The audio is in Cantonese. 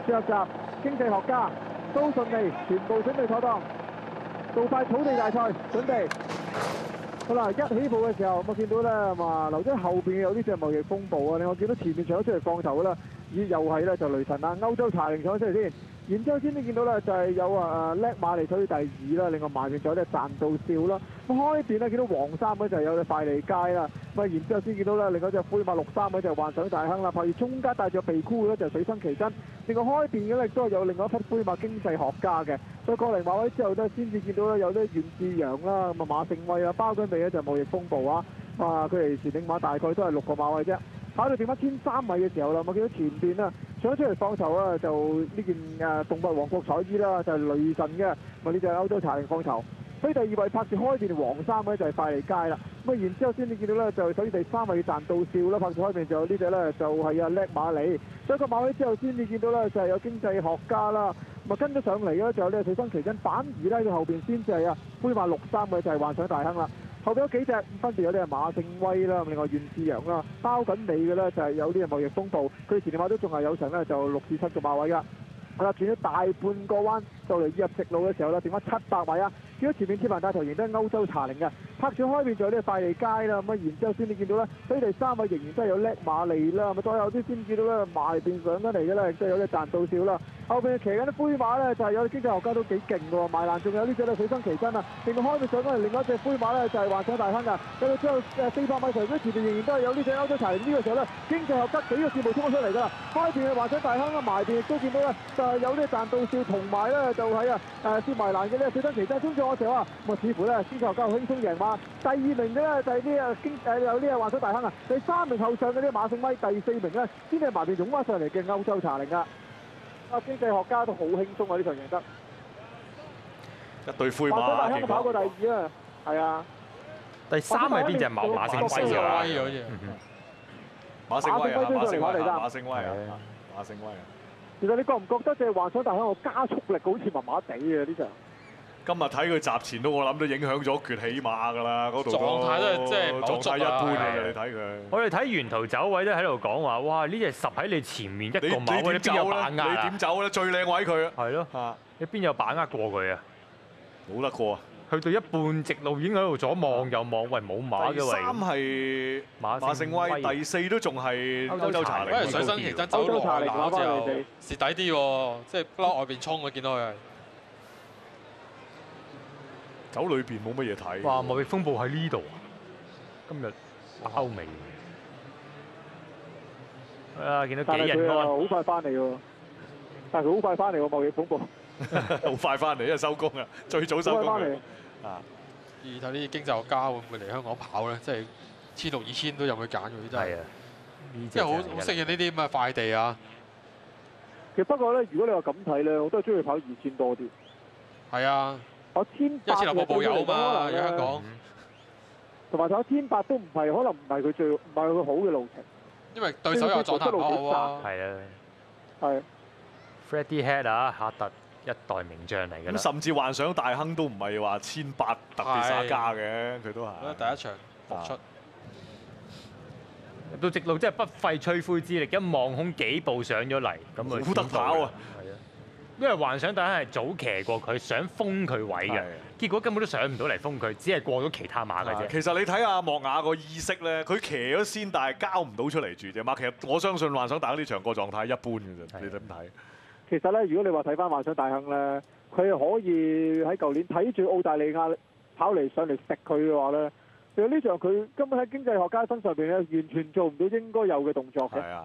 最後集經濟學家都順利，全部準備妥當，做快草地大賽準備。好啦，一起步嘅時候，我見到咧話留咗後邊有呢隻貿易風暴啊！另外見到前面上咗出嚟放頭啦，咦又係咧就雷神啦，歐洲茶靈上咗出嚟先。然之後先你見到咧就係有叻馬利取第二啦，另外埋邊仲有隻賺到笑啦。咁開邊咧見到黃衫嗰就係有隻快利街啦。咁然之後先見到咧另外隻灰馬綠衫嗰就係幻想大亨啦。後面中間帶住鼻箍嘅咧就係水生奇珍。另外開邊嘅咧都係有另外一匹灰馬經濟學家嘅。再過嚟馬位之後咧先至見到咧有啲袁志陽啦，咁啊馬勝威啦，包緊尾咧就貿易風暴啊。佢哋前領馬大概都係6個馬位啫。跑到剩翻13米嘅時候啦，我見到前邊啦上咗出嚟放頭啦，就呢件動物王國彩衣啦，就係雷神嘅，咪呢隻歐洲茶靈放頭。所以第二位拍住開邊黃衫嘅就係快利街啦。咁然之後先你見到咧就首先第三位賺到笑啦，拍住開邊就有呢隻咧就係叻馬利。所以個馬位之後先至見到咧就係有經濟學家啦。咁跟咗上嚟咧就有呢個水生奇珍，反而咧佢後邊先至係灰馬綠衫嘅就係幻想大亨啦。後邊有幾隻分別有啲係馬勝威啦，另外袁志陽啦，包緊尾嘅咧就係有啲係貿易風暴，佢前面馬都仲係有成咧就6至7個馬位㗎。好啦，轉咗大半個彎就嚟入直路嘅時候啦，剩翻700米啊！見到前面天文大頭仍都係歐洲茶靈嘅，拍住開邊仲有啲快利街啦，咁然之後先你見到咧，所以第三位仍然都係有叻馬利啦，咁再有啲先見到咧埋邊上緊嚟嘅咧，即係有啲賺到笑啦。後邊騎緊啲灰馬咧就係有啲經濟學家都幾勁嘅喎，埋欄仲有呢隻咧水生奇珍啊，另外開邊上緊嚟另外一隻灰馬咧就係幻想大亨啊，到之後400米長前面仍然都係有呢隻歐洲茶靈，呢個時候咧經濟學家幾個節目衝咗出嚟㗎啦，開邊嘅幻想大亨啊，埋邊亦都見到咧就係有啲賺到笑，同埋咧就係接埋欄嘅呢水生奇珍，中咗我時候啊，咁似乎咧經濟學家好輕鬆贏馬。第二名嘅咧就係啲有啲幻想大亨啊，第三名後上嘅啲馬勝威，第四名咧先係埋邊湧翻上嚟嘅歐洲茶靈啊！經濟學家都好輕鬆啊！呢場贏得一對灰馬。幻想大亨跑過第2啊，係啊。第三係邊隻馬勝威啊？馬勝威啊！馬勝威馬勝威啊！馬勝威啊！其實你覺唔覺得即係幻想大亨個加速力好似麻麻地啊？呢場今日睇佢閘前都我諗都影響咗決起馬㗎啦，嗰度狀態都係即係狀態一般嘅，你睇佢。我哋睇沿途走位都喺度講話，哇！呢隻10喺你前面一個馬位，你邊有把握啊？你點走咧？最靚位佢啊！係咯，你邊有把握過佢啊？冇得過啊！去到一半直路已經喺度左望右望，喂冇馬嘅第三係馬勝威，第4都仲係歐洲茶靈。因為水生奇珍走落嚟嗰之後蝕底啲喎，即係不嬲外邊衝嘅，見到佢係。走裏邊冇乜嘢睇。哇！貿易風暴喺呢度啊！今日歐美見到幾人安，好快翻嚟喎！但係佢好快翻嚟喎，貿易風暴。好快翻嚟，因為收工啊，最早收工嘅。而睇啲經濟學家會唔會嚟香港跑咧？即係1600、2000都有佢揀嘅，真係。即係好適應呢啲咁嘅快地啊！其實不過咧，如果你話咁睇咧，我都係中意跑2000多啲。係啊。我1800流步有嘛，喺香港。同埋跑1800都可能唔係佢好嘅路程。因為對手又狀態唔好啊。係啊。係。Freddie Head 啊，哈特一代名將嚟㗎啦。甚至幻想大亨都唔係話1800特別耍家嘅，佢都係。第一場復出。入到直路真係不費吹灰之力，一望空幾步上咗嚟，咁啊好得跑啊！因為幻想大亨係早騎過佢，想封佢位嘅，結果根本都上唔到嚟封佢，只係過咗其他馬嘅啫。其實你睇阿莫雅個意識咧，佢騎咗先，但係交唔到出嚟住啫嘛。其實我相信幻想大亨呢場個狀態一般嘅啫，你點睇？其實咧，如果你話睇翻幻想大亨咧，佢可以喺舊年睇住澳大利亞跑嚟上嚟食佢嘅話咧，其實呢場佢根本喺經濟學家身上邊咧，完全做唔到應該有嘅動作嘅。係啊，